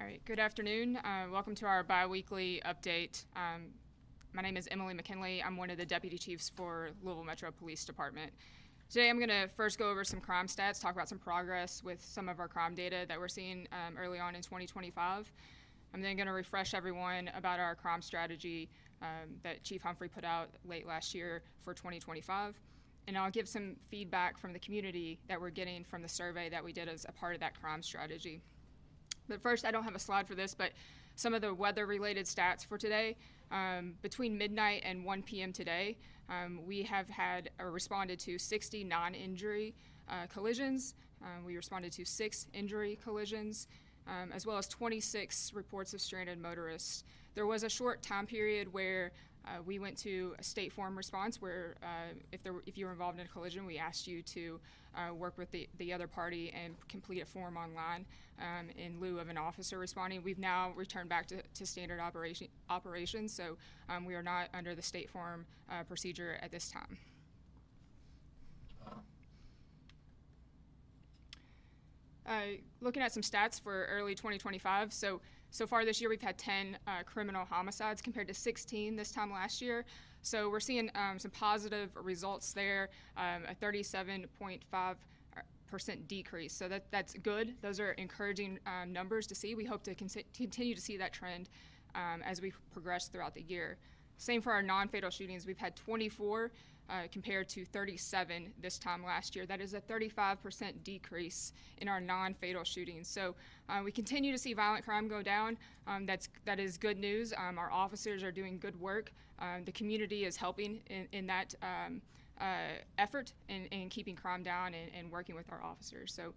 right, good afternoon. Welcome to our biweekly update. My name is Emily McKinley. I'm one of the deputy chiefs for Louisville Metro Police Department. Today I'm going to first go over some crime stats, talk about some progress with some of our crime data that we're seeing early on in 2025. I'm then going to refresh everyone about our crime strategy that Chief Humphrey put out late last year for 2025. And I'll give some feedback from the community that we're getting from the survey that we did as a part of that crime strategy. But first, I don't have a slide for this, but some of the weather-related stats for today. Between midnight and 1 p.m. today, we have had or responded to 60 non-injury collisions. We responded to 6 injury collisions, as well as 26 reports of stranded motorists. There was a short time period where we went to a state form response where if you were involved in a collision, we asked you to work with the other party and complete a form online in lieu of an officer responding. We've now returned back to standard operations, so we are not under the state form procedure at this time. Looking at some stats for early 2025, so far this year we've had 10 criminal homicides compared to 16 this time last year. So we're seeing some positive results there, a 37.5% decrease. So that's good. Those are encouraging numbers to see. We hope to continue to see that trend as we progress throughout the year. Same for our non-fatal shootings. We've had 24 compared to 37 this time last year. That is a 35% decrease in our non-fatal shootings. So we continue to see violent crime go down. That is good news. Our officers are doing good work. The community is helping in that effort in keeping crime down and working with our officers. So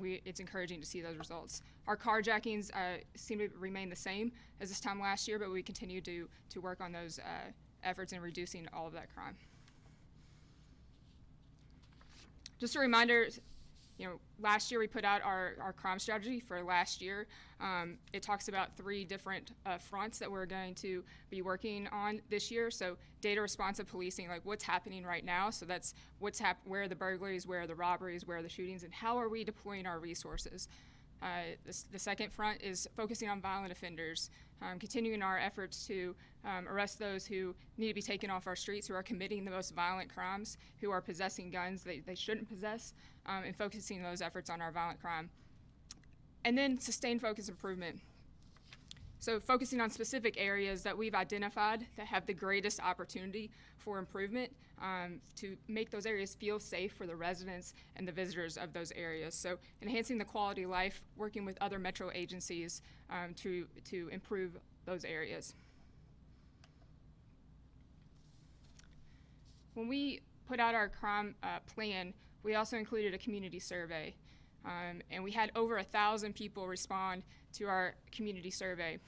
it's encouraging to see those results. Our carjackings seem to remain the same as this time last year, but we continue to work on those efforts in reducing all of that crime. Just a reminder, last year we put out our crime strategy for last year. It talks about 3 different fronts that we're going to be working on this year. So data responsive policing, like what's happening right now. So that's where are the burglaries, where are the robberies, where are the shootings, and how are we deploying our resources. The second front is focusing on violent offenders, continuing our efforts to arrest those who need to be taken off our streets, who are committing the most violent crimes, who are possessing guns they shouldn't possess, and focusing those efforts on our violent crime. And then sustained focus improvement. So focusing on specific areas that we've identified that have the greatest opportunity for improvement to make those areas feel safe for the residents and the visitors of those areas. So enhancing the quality of life, working with other metro agencies to improve those areas. When we put out our crime plan, we also included a community survey. And we had over 1,000 people respond to our community survey.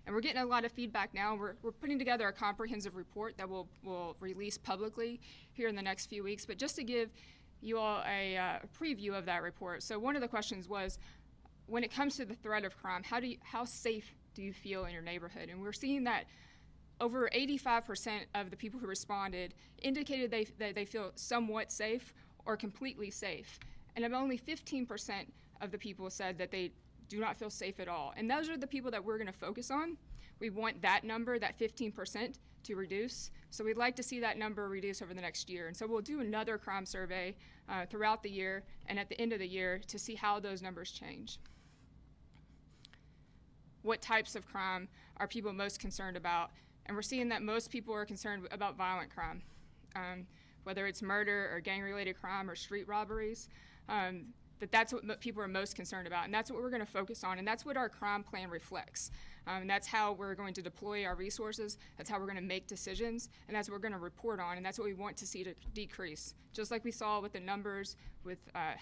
And we're getting a lot of feedback now. We're putting together a comprehensive report that we'll release publicly here in the next few weeks. But just to give you all a preview of that report. So one of the questions was, when it comes to the threat of crime, how safe do you feel in your neighborhood? And we're seeing that over 85% of the people who responded indicated that they feel somewhat safe or completely safe. And only 15% of the people said that they do not feel safe at all. And those are the people that we're going to focus on. We want that number, that 15%, to reduce. So we'd like to see that number reduce over the next year. And so we'll do another crime survey throughout the year and at the end of the year to see how those numbers change. What types of crime are people most concerned about? And we're seeing that most people are concerned about violent crime, whether it's murder or gang-related crime or street robberies. That's what people are most concerned about, and that's what we're going to focus on, and that's what our crime plan reflects. And that's how we're going to deploy our resources, that's how we're going to make decisions, and that's what we're going to report on, and that's what we want to see to decrease. Just like we saw with the numbers, with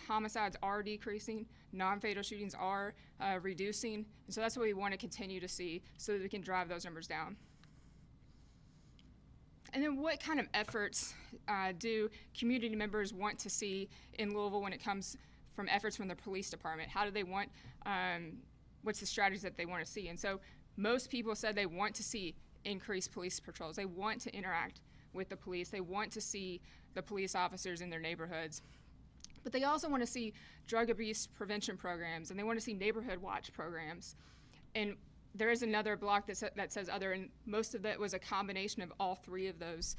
homicides are decreasing, non-fatal shootings are reducing, and so that's what we want to continue to see so that we can drive those numbers down. And then what kind of efforts do community members want to see in Louisville when it comes from efforts from the police department? How do they want, what's the strategies that they want to see? And so most people said they want to see increased police patrols. They want to interact with the police. They want to see the police officers in their neighborhoods. But they also want to see drug abuse prevention programs, and they want to see neighborhood watch programs. And there is another block that says other, and most of that was a combination of all three of those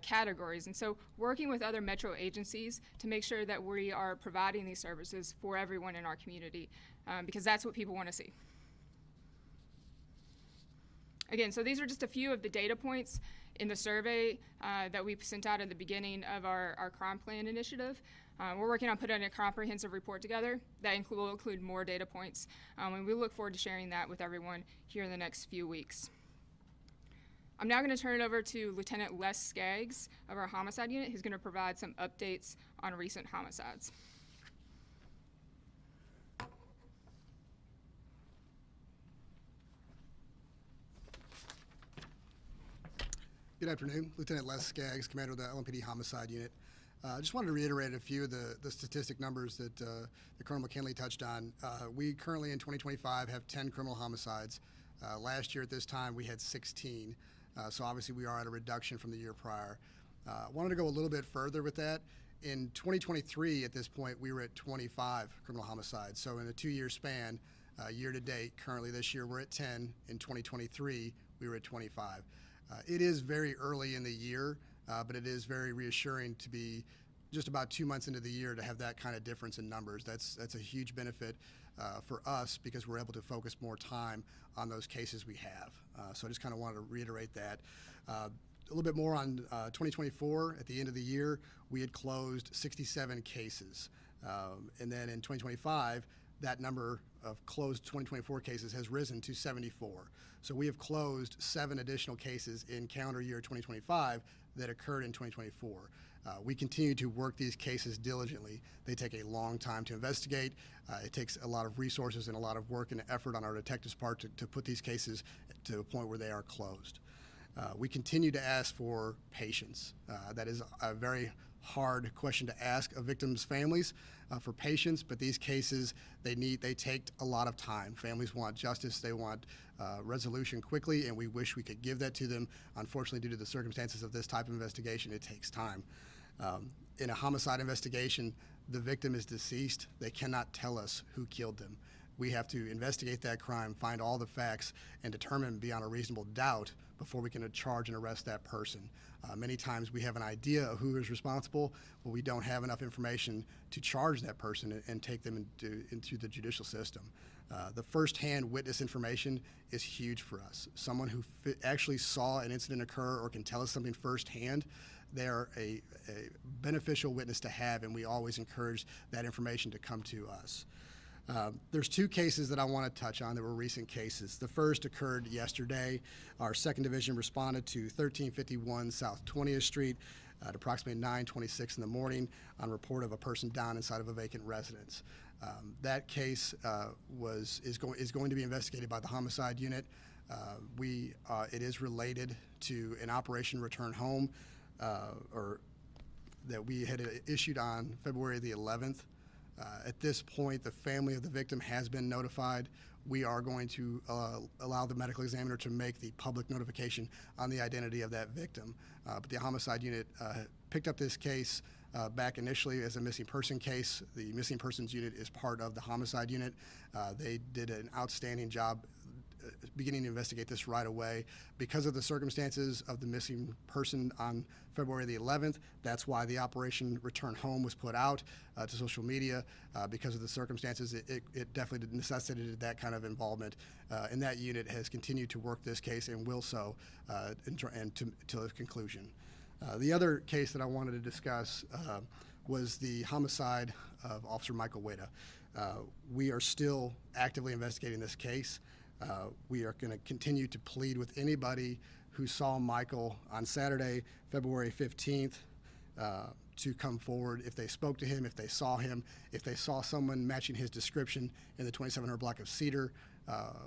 categories. And so working with other metro agencies to make sure that we are providing these services for everyone in our community, because that's what people want to see. Again, so these are just a few of the data points in the survey that we sent out at the beginning of our crime plan initiative. We're working on putting a comprehensive report together that will include more data points, and we look forward to sharing that with everyone here in the next few weeks. I'm now going to turn it over to Lieutenant Les Skaggs of our homicide unit, who's going to provide some updates on recent homicides. Good afternoon, Lieutenant Les Skaggs, Commander of the LMPD Homicide Unit. I just wanted to reiterate a few of the statistic numbers that Colonel McKinley touched on. We currently in 2025 have 10 criminal homicides. Last year at this time we had 16, so obviously we are at a reduction from the year prior. Wanted to go a little bit further with that. In 2023 at this point we were at 25 criminal homicides, so in a 2-year span, year to date, currently this year we're at 10. In 2023 we were at 25. It is very early in the year, but it is very reassuring to be just about 2 months into the year to have that kind of difference in numbers. That's a huge benefit for us because we're able to focus more time on those cases we have. So I just kind of wanted to reiterate that. A little bit more on 2024. At the end of the year, we had closed 67 cases. And then in 2025, that number of closed 2024 cases has risen to 74. So we have closed 7 additional cases in calendar year 2025 that occurred in 2024. We continue to work these cases diligently. They take a long time to investigate. It takes a lot of resources and a lot of work and effort on our detectives' part to put these cases to a point where they are closed. We continue to ask for patience. That is a very hard question to ask of victims' families for patience, but these cases, they take a lot of time. Families want justice, they want resolution quickly, and we wish we could give that to them. Unfortunately, due to the circumstances of this type of investigation, it takes time. In a homicide investigation, the victim is deceased. They cannot tell us who killed them. We have to investigate that crime, find all the facts, and determine beyond a reasonable doubt before we can charge and arrest that person. Many times we have an idea of who is responsible, but we don't have enough information to charge that person and take them into the judicial system. The first-hand witness information is huge for us. Someone who actually saw an incident occur or can tell us something firsthand, they're a beneficial witness to have, and we always encourage that information to come to us. There's 2 cases that I want to touch on that were recent cases. The first occurred yesterday. Our 2nd Division responded to 1351 South 20th Street at approximately 9:26 in the morning on report of a person down inside of a vacant residence. That case is going to be investigated by the homicide unit. It is related to an Operation Return Home that we had issued on February the 11th. At this point, the family of the victim has been notified. We are going to allow the medical examiner to make the public notification on the identity of that victim. But the homicide unit picked up this case back initially as a missing person case. The missing persons unit is part of the homicide unit. They did an outstanding job beginning to investigate this right away. Because of the circumstances of the missing person on February the 11th, that's why the Operation Return Home was put out to social media. Because of the circumstances, it definitely necessitated that kind of involvement. And that unit has continued to work this case and will so until its conclusion. The other case that I wanted to discuss was the homicide of Officer Michael Wada. We are still actively investigating this case. We are going to continue to plead with anybody who saw Michael on Saturday, February 15th, to come forward. If they spoke to him, if they saw him, if they saw someone matching his description in the 2700 block of Cedar,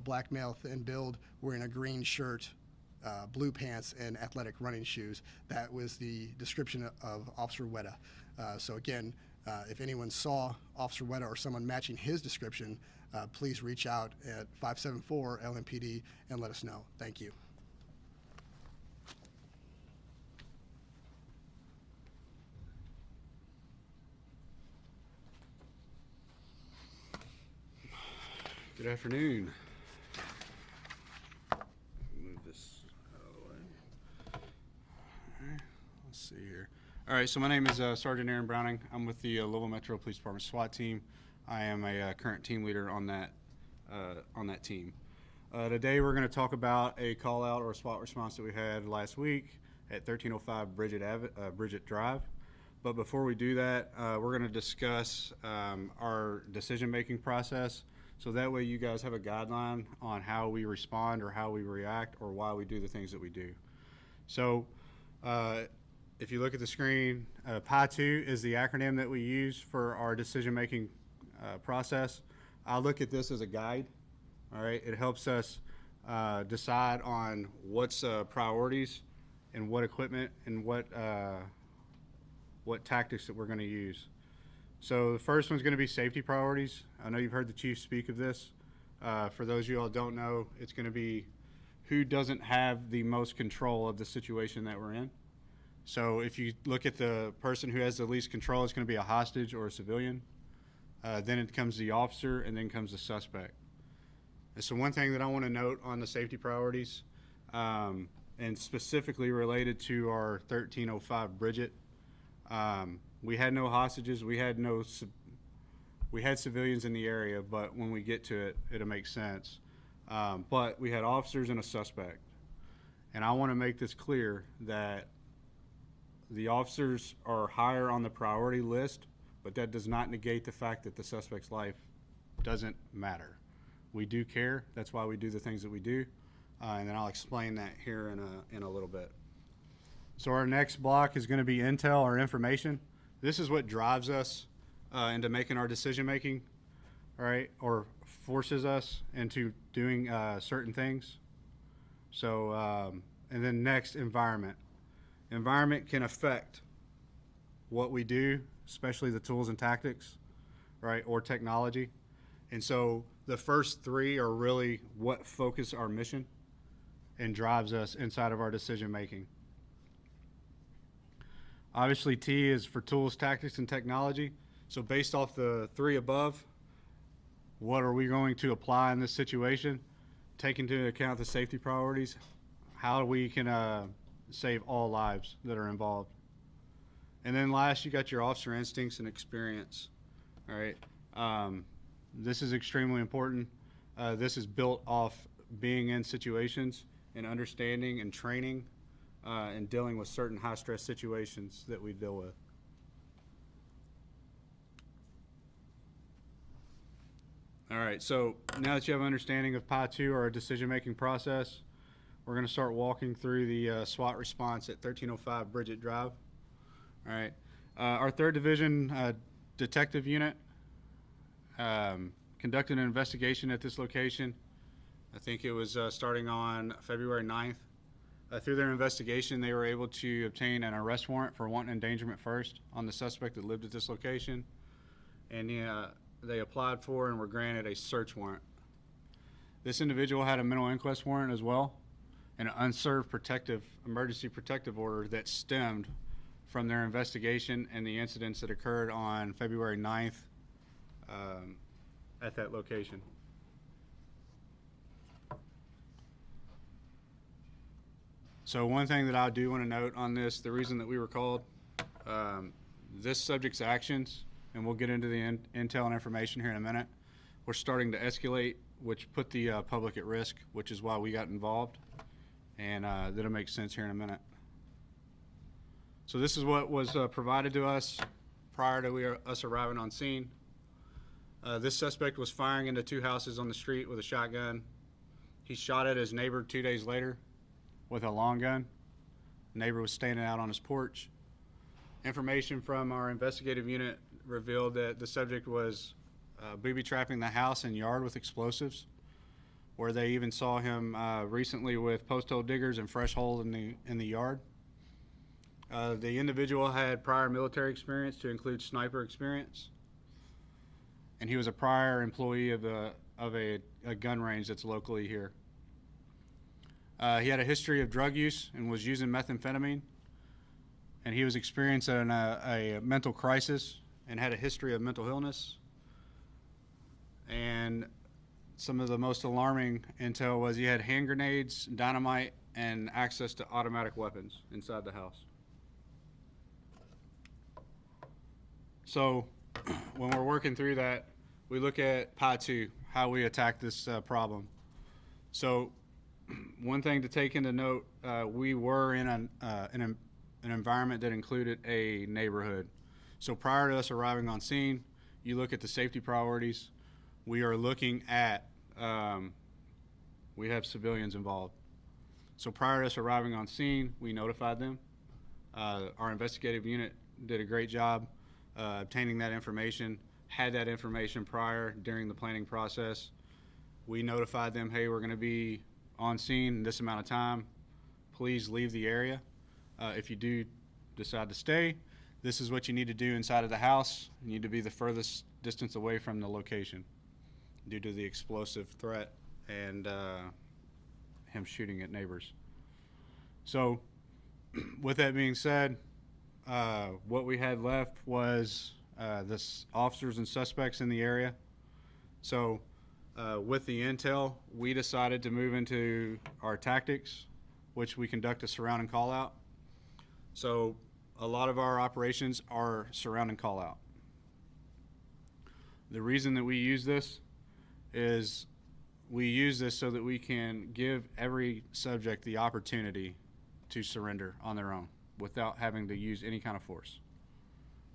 black male, thin build, wearing a green shirt, blue pants, and athletic running shoes. That was the description of Officer Wada. So again, if anyone saw Officer Wada or someone matching his description, please reach out at 574 LMPD and let us know. Thank you. Good afternoon. right, so my name is Sergeant Aaron Browning. I'm with the Louisville Metro Police Department SWAT team. I am a current team leader on that team. Today we're going to talk about a call out or a SWAT response that we had last week at 1305 Bridget Drive. But before we do that, we're going to discuss our decision-making process, so that way you guys have a guideline on how we respond or how we react or why we do the things that we do. So if you look at the screen, PI2 is the acronym that we use for our decision-making process. I look at this as a guide. All right, it helps us decide on what's priorities and what equipment and what tactics that we're going to use. So the first one's going to be safety priorities. I know you've heard the chief speak of this. For those of you all who don't know, it's going to be who doesn't have the most control of the situation that we're in. So if you look at the person who has the least control, it's going to be a hostage or a civilian. Then it comes the officer, and then comes the suspect. And so one thing that I want to note on the safety priorities, and specifically related to our 1305 Bridget, we had no hostages. We had civilians in the area, but when we get to it, it'll make sense. But we had officers and a suspect. And I want to make this clear that the officers are higher on the priority list, but that does not negate the fact that the suspect's life doesn't matter. We do care. That's why we do the things that we do. And then I'll explain that here in a little bit. So our next block is going to be intel or information. This is what drives us into making our decision making, all right, or forces us into doing certain things. So, and then next, environment. Environment can affect what we do, especially the tools and tactics, right, or technology. And so the first three are really what focus our mission and drives us inside of our decision making. Obviously, T is for tools, tactics, and technology. So based off the three above, what are we going to apply in this situation? Take into account the safety priorities, how we can save all lives that are involved. And then last, you got your officer instincts and experience. All right. This is extremely important. This is built off being in situations and understanding and training and dealing with certain high-stress situations that we deal with. All right, so now that you have an understanding of PI2 or our decision-making process, we're going to start walking through the SWAT response at 1305 Bridget Drive. All right, our 3rd Division Detective Unit conducted an investigation at this location. I think it was starting on February 9th. Through their investigation, they were able to obtain an arrest warrant for wanton endangerment first on the suspect that lived at this location. And they applied for and were granted a search warrant. This individual had a mental inquest warrant as well, and an unserved emergency protective order that stemmed from their investigation and the incidents that occurred on February 9th at that location. So one thing that I do want to note on this, the reason that we were called, this subject's actions, and we'll get into the intel and information here in a minute, we're starting to escalate, which put the public at risk, which is why we got involved. And that'll make sense here in a minute. So this is what was provided to us prior to us arriving on scene. This suspect was firing into 2 houses on the street with a shotgun. He shot at his neighbor 2 days later with a long gun. The neighbor was standing out on his porch. Information from our investigative unit revealed that the subject was booby trapping the house and yard with explosives, where they even saw him recently with post hole diggers and fresh holes in the yard. The individual had prior military experience, to include sniper experience, and he was a prior employee of a gun range that's locally here. He had a history of drug use and was using methamphetamine, and he was experiencing a mental crisis and had a history of mental illness. And some of the most alarming intel was he had hand grenades, dynamite, and access to automatic weapons inside the house. So when we're working through that, we look at Pi 2, how we attack this problem. So one thing to take into note, we were in an environment that included a neighborhood. So prior to us arriving on scene, you look at the safety priorities. We are looking at, we have civilians involved. So prior to us arriving on scene, we notified them. Our investigative unit did a great job obtaining that information, had that information prior during the planning process. We notified them, hey, we're going to be on scene in this amount of time. Please leave the area. If you do decide to stay, this is what you need to do inside of the house. You need to be the furthest distance away from the location due to the explosive threat and him shooting at neighbors. So with that being said, what we had left was the officers and suspects in the area. So with the intel, we decided to move into our tactics, which we conduct a surround and call out. So a lot of our operations are surround and call out. The reason that we use this is we use this so that we can give every subject the opportunity to surrender on their own without having to use any kind of force.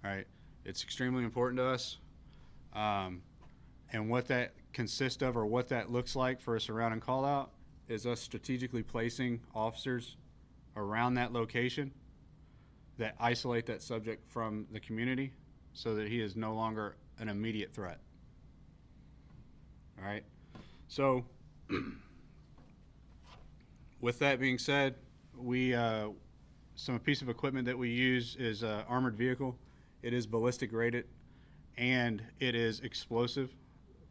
All right, it's extremely important to us. And what that consists of, or what that looks like for a surround and call out, is us strategically placing officers around that location that isolate that subject from the community so that he is no longer an immediate threat. All right, so with that being said, we some piece of equipment that we use is an armored vehicle. It is ballistic rated, and it is explosive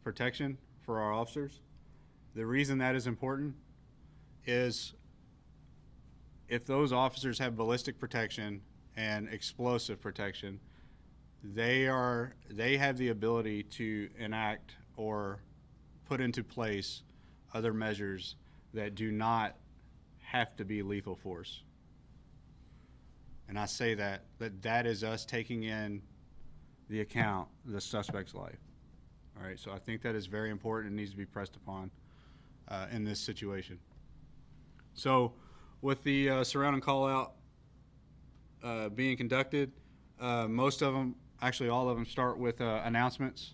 protection for our officers. The reason that is important is if those officers have ballistic protection and explosive protection, they have the ability to enact or put into place other measures that do not have to be lethal force. And I say that is us taking in the account the suspect's life. All right, so I think that is very important and needs to be pressed upon in this situation. So with the surround and call out being conducted, most of them, actually all of them, start with announcements.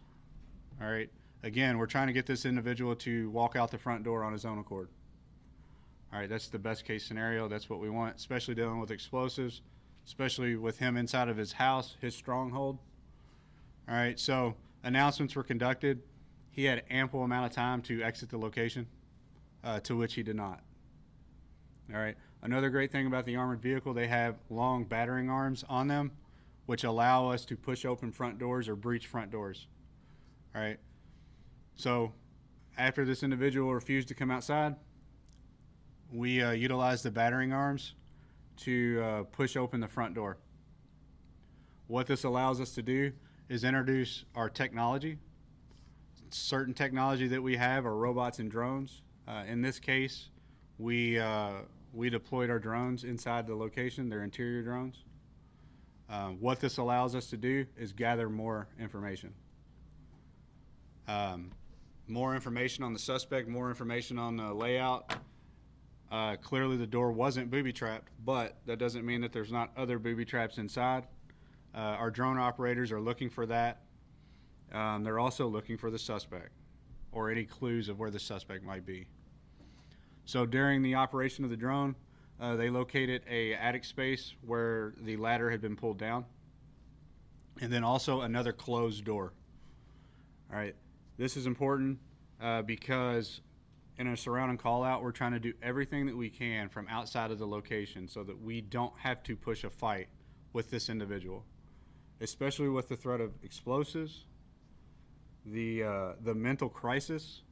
All right, again, we're trying to get this individual to walk out the front door on his own accord. All right, that's the best case scenario. That's what we want, especially dealing with explosives, especially with him inside of his house, his stronghold. All right, so announcements were conducted. He had ample amount of time to exit the location, to which he did not. All right, another great thing about the armored vehicle, they have long battering arms on them, which allow us to push open front doors or breach front doors. All right, so after this individual refused to come outside, we utilized the battering arms to push open the front door. What this allows us to do is introduce our technology. Certain technology that we have are robots and drones. In this case, we deployed our drones inside the location. They're interior drones. What this allows us to do is gather more information. More information on the suspect, more information on the layout. Clearly the door wasn't booby-trapped, but that doesn't mean that there's not other booby traps inside. Our drone operators are looking for that. They're also looking for the suspect or any clues of where the suspect might be. So during the operation of the drone, they located a attic space where the ladder had been pulled down, and then also another closed door. All right, this is important because in a surround and call out, we're trying to do everything that we can from outside of the location so that we don't have to push a fight with this individual, especially with the threat of explosives, the mental crisis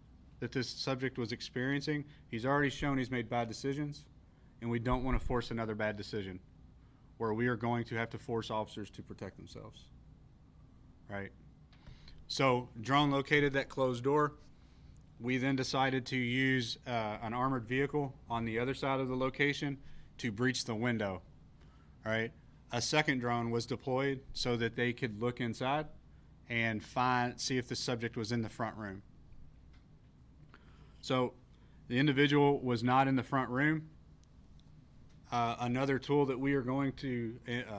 that this subject was experiencing. He's already shown he's made bad decisions, and we don't want to force another bad decision where we are going to have to force officers to protect themselves. Right? So drone located that closed door. We then decided to use an armored vehicle on the other side of the location to breach the window. All right. a second drone was deployed so that they could look inside and see if the subject was in the front room. So the individual was not in the front room. Another tool that we are going to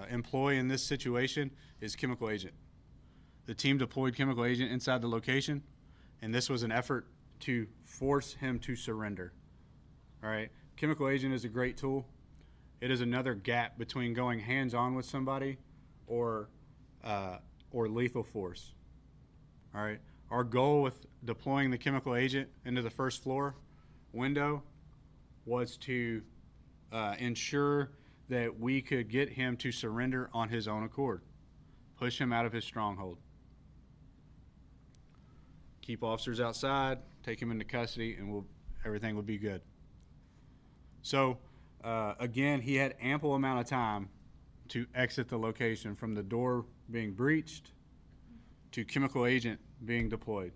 employ in this situation is chemical agent. The team deployed chemical agent inside the location, and this was an effort to force him to surrender. All right, chemical agent is a great tool. It is another gap between going hands-on with somebody or lethal force. All right, our goal with deploying the chemical agent into the first floor window was to ensure that we could get him to surrender on his own accord, push him out of his stronghold. Keep officers outside, take him into custody, and everything will be good. So, again, he had ample amount of time to exit the location from the door being breached to chemical agent being deployed.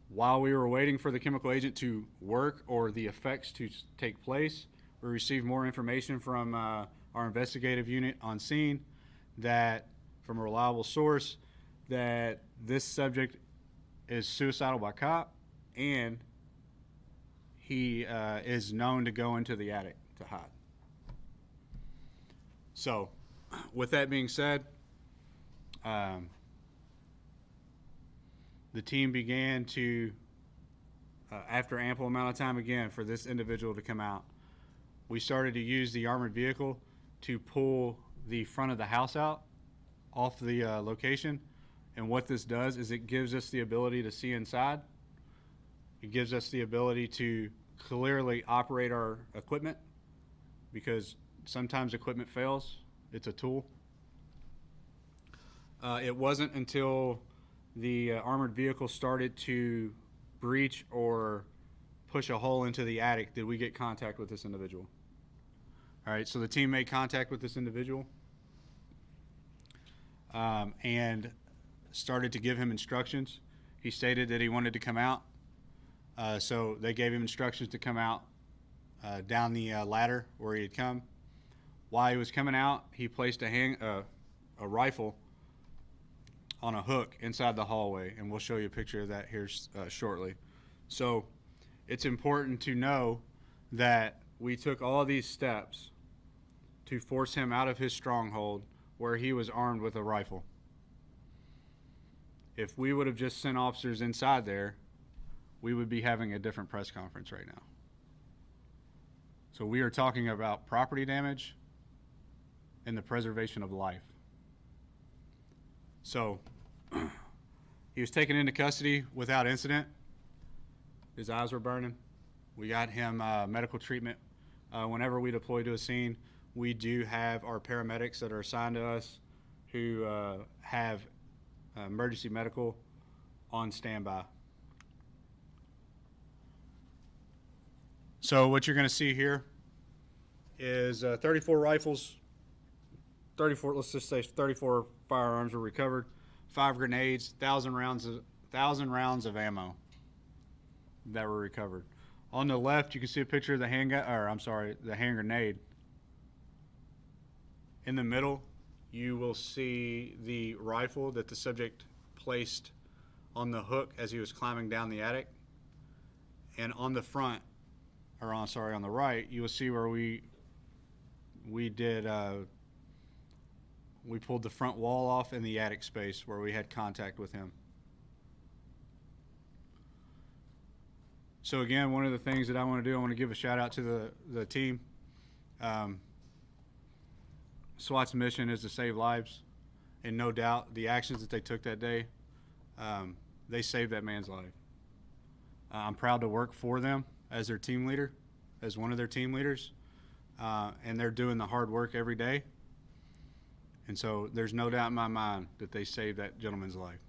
While we were waiting for the chemical agent to work or the effects to take place, we received more information from our investigative unit on scene that, from a reliable source, that this subject is suicidal by cop, and he is known to go into the attic to hide. So, with that being said, the team began to, after ample amount of time again for this individual to come out, we started to use the armored vehicle to pull the front of the house out off the location. And what this does is it gives us the ability to see inside. It gives us the ability to clearly operate our equipment, because sometimes equipment fails. It's a tool. It wasn't until the armored vehicle started to breach or push a hole into the attic did we get contact with this individual. All right, so the team made contact with this individual and started to give him instructions. He stated that he wanted to come out, so they gave him instructions to come out down the ladder where he had come. While he was coming out, he placed a rifle on a hook inside the hallway, and we'll show you a picture of that here shortly. So it's important to know that we took all these steps to force him out of his stronghold where he was armed with a rifle. If we would have just sent officers inside there, we would be having a different press conference right now. So we are talking about property damage and the preservation of life. So he was taken into custody without incident. His eyes were burning. We got him medical treatment. Whenever we deploy to a scene, we do have our paramedics that are assigned to us who have emergency medical on standby. So what you're going to see here is 34 rifles, 34, let's just say 34 firearms were recovered, 5 grenades, 1,000 rounds of ammo that were recovered. On the left, you can see a picture of the the hand grenade. In the middle, you will see the rifle that the subject placed on the hook as he was climbing down the attic. And on the front, on the right, you will see where we pulled the front wall off in the attic space where we had contact with him. So again, one of the things that I want to do, I want to give a shout out to the team. SWAT's mission is to save lives, and no doubt the actions that they took that day, they saved that man's life. I'm proud to work for them as their team leader, as one of their team leaders, and they're doing the hard work every day. And so there's no doubt in my mind that they saved that gentleman's life.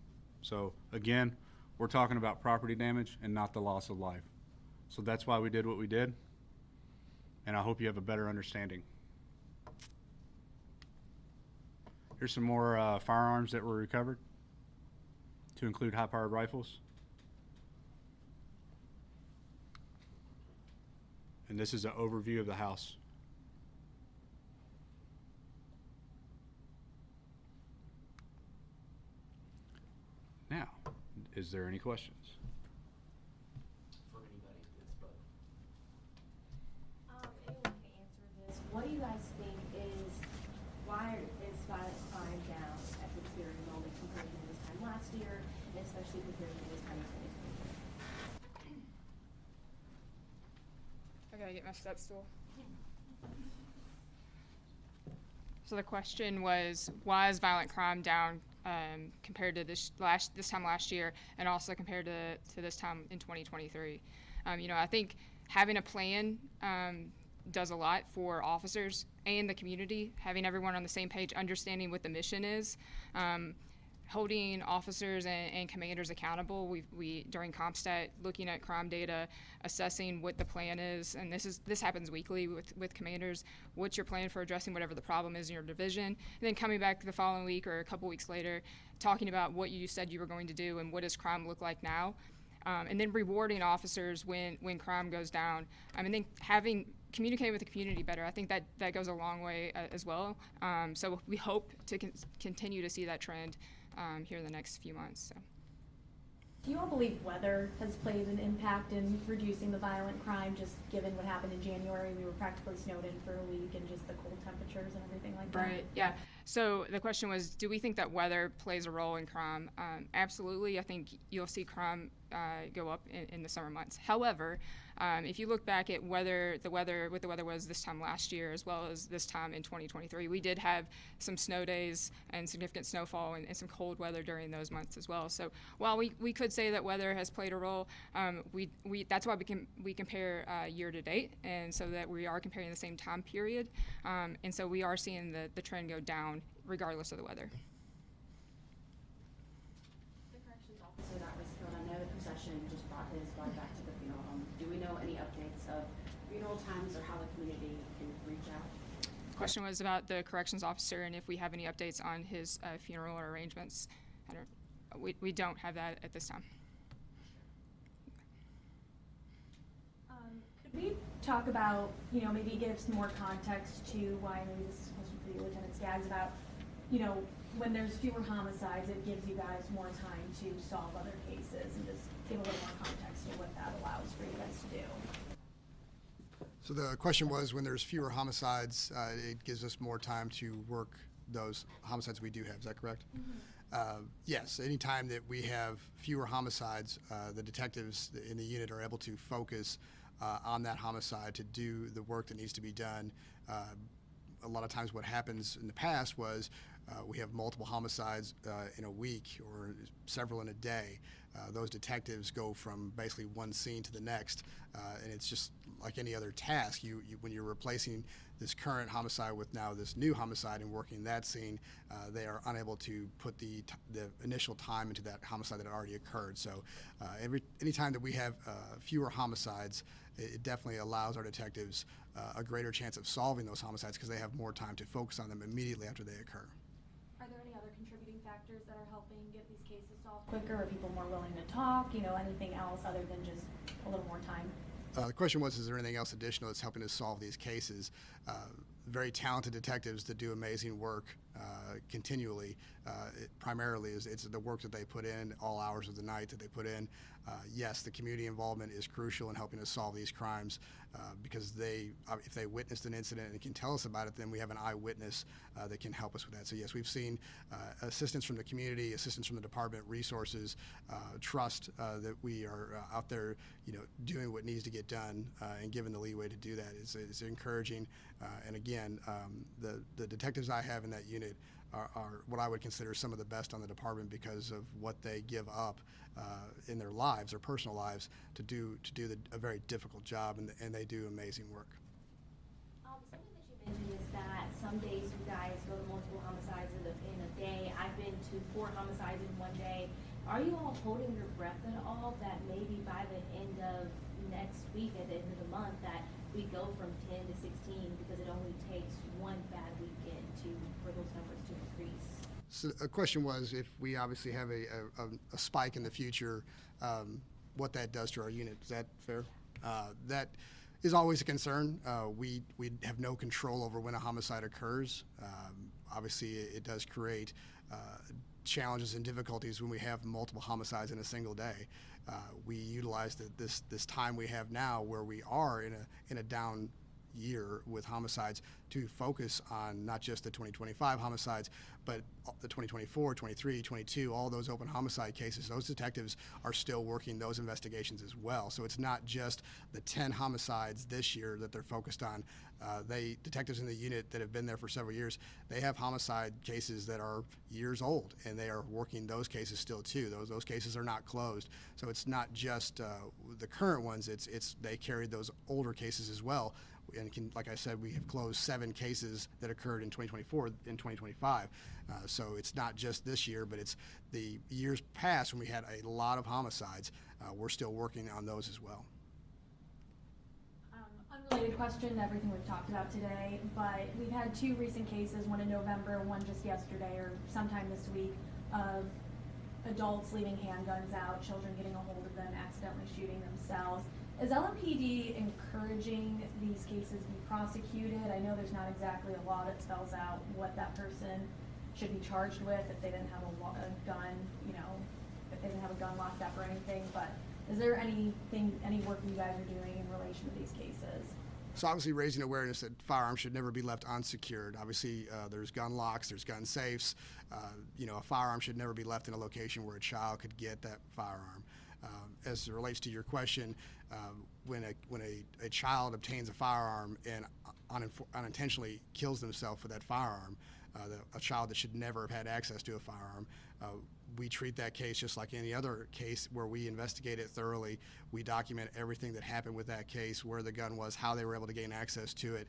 So again, we're talking about property damage and not the loss of life. So that's why we did what we did, and I hope you have a better understanding. Here's some more firearms that were recovered, to include high-powered rifles. And this is an overview of the house. Is there any questions? From anybody, it's both. Anyone can answer this. What do you guys think is, why is violent crime down at this very moment compared to this time last year, and especially compared to this time in 2023? I gotta get my step stool. So the question was, why is violent crime down compared to this time last year, and also compared to this time in 2023? I think having a plan does a lot for officers and the community, having everyone on the same page, understanding what the mission is, holding officers and commanders accountable. We during CompStat, looking at crime data, assessing what the plan is, and this happens weekly with commanders. What's your plan for addressing whatever the problem is in your division? And then coming back the following week or a couple weeks later, talking about what you said you were going to do and what does crime look like now, and then rewarding officers when crime goes down. And then communicating with the community better. I think that goes a long way as well. So we hope to continue to see that trend here in the next few months. So. Do you all believe weather has played an impact in reducing the violent crime, just given what happened in January? We were practically snowed in for a week, and just the cold temperatures and everything like that. Right, yeah. So the question was, do we think that weather plays a role in crime? Absolutely. I think you'll see crime go up in the summer months. However, if you look back at what the weather was this time last year as well as this time in 2023, we did have some snow days and significant snowfall and some cold weather during those months as well. So while we could say that weather has played a role, that's why we compare year to date, and so that we are comparing the same time period, and so we are seeing the trend go down regardless of the weather. The corrections officer that was killed, I know the procession just brought his body back to the funeral home. Do we know any updates of funeral times or how the community can reach out? The question was about the corrections officer and if we have any updates on his funeral or arrangements. We don't have that at this time. Could we talk about, maybe give some more context to why, maybe this is a question for you, Lieutenant Skaggs, about, when there's fewer homicides, it gives you guys more time to solve other cases, and just give a little more context to what that allows for you guys to do. So the question was, when there's fewer homicides, it gives us more time to work those homicides we do have. Is that correct? Mm-hmm. Yes. Anytime that we have fewer homicides, the detectives in the unit are able to focus on that homicide to do the work that needs to be done. A lot of times what happens in the past was we have multiple homicides in a week or several in a day. Those detectives go from basically one scene to the next, and it's just like any other task. When you're replacing this current homicide with now this new homicide and working that scene, they are unable to put the initial time into that homicide that had already occurred. So any time that we have fewer homicides, it definitely allows our detectives a greater chance of solving those homicides because they have more time to focus on them immediately after they occur. Are there any other contributing factors that are helping get these cases solved quicker? Are people more willing to talk? Anything else other than just a little more time? The question was, is there anything else additional that's helping us solve these cases? Very talented detectives that do amazing work continually. Primarily, it's the work that they put in, all hours of the night that they put in. Yes, the community involvement is crucial in helping us solve these crimes because if they witnessed an incident and can tell us about it, then we have an eyewitness that can help us with that. So yes, we've seen assistance from the community, assistance from the department, resources, trust that we are out there, doing what needs to get done and given the leeway to do that is encouraging. And again, the detectives I have in that unit are what I would consider some of the best on the department because of what they give up in their lives, their personal lives, to do a very difficult job, and they do amazing work. Something that you mentioned is that some days you guys go to multiple homicides in a day. I've been to 4 homicides in one day. Are you all holding your breath at all that maybe by the end of next week, at the end of the month, that we go from 10 to 16 because it only takes one bad weekend for those numbers to increase? So the question was, if we obviously have a spike in the future, what that does to our unit. Is that fair? That is always a concern. We have no control over when a homicide occurs. Obviously, it does create challenges and difficulties when we have multiple homicides in a single day. We utilize this time we have now, where we are in a down year with homicides, to focus on not just the 2025 homicides, but the 2024, 23, 22, all those open homicide cases. Those detectives are still working those investigations as well. So it's not just the 10 homicides this year that they're focused on. Detectives in the unit that have been there for several years, they have homicide cases that are years old, and they are working those cases still too. Those cases are not closed. So it's not just the current ones. They carried those older cases as well. And like I said, we have closed 7 cases that occurred in 2024 and 2025. So it's not just this year, but it's the years past when we had a lot of homicides. We're still working on those as well. Unrelated question to everything we've talked about today, but we've had 2 recent cases, one in November, one just yesterday or sometime this week, of adults leaving handguns out, children getting a hold of them, accidentally shooting themselves. Is LMPD encouraging these cases be prosecuted? I know there's not exactly a law that spells out what that person should be charged with if they didn't have a gun, if they didn't have a gun locked up or anything, but is there any work you guys are doing in relation to these cases? So obviously raising awareness that firearms should never be left unsecured. Obviously, there's gun locks, there's gun safes. A firearm should never be left in a location where a child could get that firearm. As it relates to your question, when a child obtains a firearm and unintentionally kills themselves with that firearm, a child that should never have had access to a firearm, we treat that case just like any other case, where we investigate it thoroughly. We document everything that happened with that case, where the gun was, how they were able to gain access to it,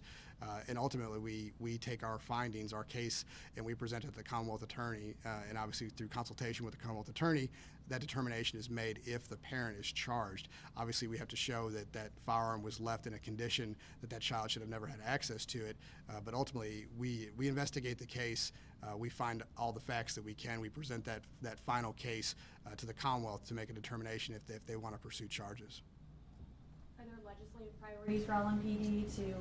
and ultimately we take our findings, our case, and we present it to the Commonwealth Attorney, and obviously through consultation with the Commonwealth Attorney, that determination is made if the parent is charged. Obviously, we have to show that that firearm was left in a condition that that child should have never had access to it, but ultimately we investigate the case. We find all the facts that we can. We present that final case to the Commonwealth to make a determination if they want to pursue charges. Are there legislative priorities for LMPD to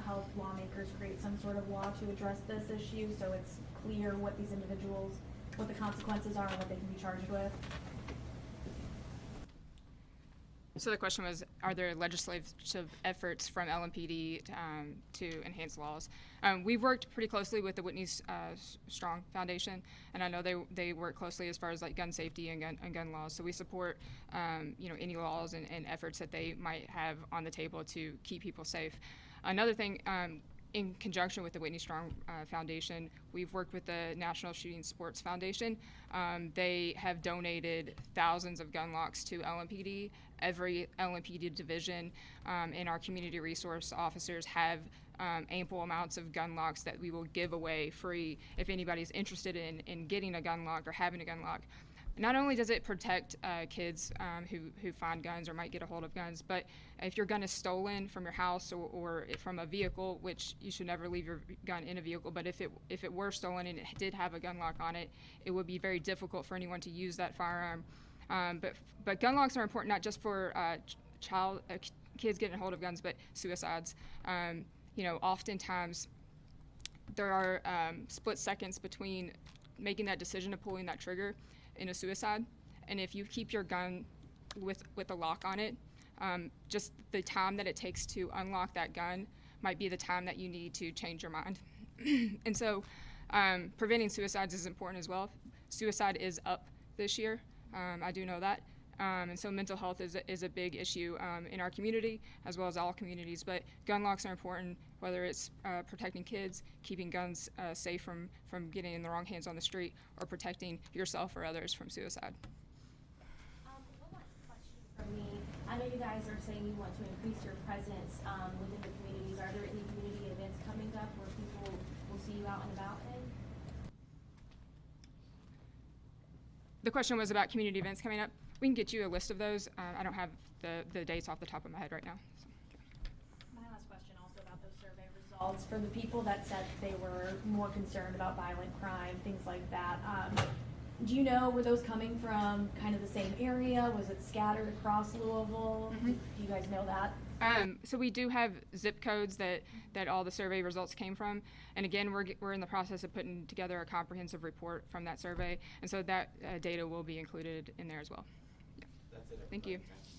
help lawmakers create some sort of law to address this issue, so it's clear what these individuals, what the consequences are and what they can be charged with? So the question was, are there legislative efforts from LMPD to enhance laws? We've worked pretty closely with the Whitney Strong Foundation, and I know they work closely as far as like gun safety and gun laws. So we support any laws and efforts that they might have on the table to keep people safe. Another thing, in conjunction with the Whitney Strong Foundation, we've worked with the National Shooting Sports Foundation. They have donated thousands of gun locks to LMPD. Every LMPD division and our community resource officers have ample amounts of gun locks that we will give away free if anybody's interested in getting a gun lock or having a gun lock. Not only does it protect kids who find guns or might get a hold of guns, but if your gun is stolen from your house or from a vehicle, which you should never leave your gun in a vehicle, but if it were stolen and it did have a gun lock on it, it would be very difficult for anyone to use that firearm. But gun locks are important not just for kids getting a hold of guns, but suicides. Oftentimes there are split seconds between making that decision of pulling that trigger in a suicide, and if you keep your gun with a lock on it, just the time that it takes to unlock that gun might be the time that you need to change your mind. And so preventing suicides is important as well. Suicide is up this year. I do know that. And so mental health is a big issue in our community as well as all communities. But gun locks are important, whether it's protecting kids, keeping guns safe from getting in the wrong hands on the street, or protecting yourself or others from suicide. One last question from me. I know you guys are saying you want to increase your presence within the communities. Are there any community events coming up where people will see you out and about in? The question was about community events coming up. We can get you a list of those. I don't have the dates off the top of my head right now. So. My last question also about those survey results. For the people that said they were more concerned about violent crime, things like that, do you know, were those coming from kind of the same area? Was it scattered across Louisville? Mm-hmm. Do you guys know that? So we do have zip codes that all the survey results came from. And again, we're in the process of putting together a comprehensive report from that survey. And so that data will be included in there as well. That's it. Thank you. everybody. Thank you.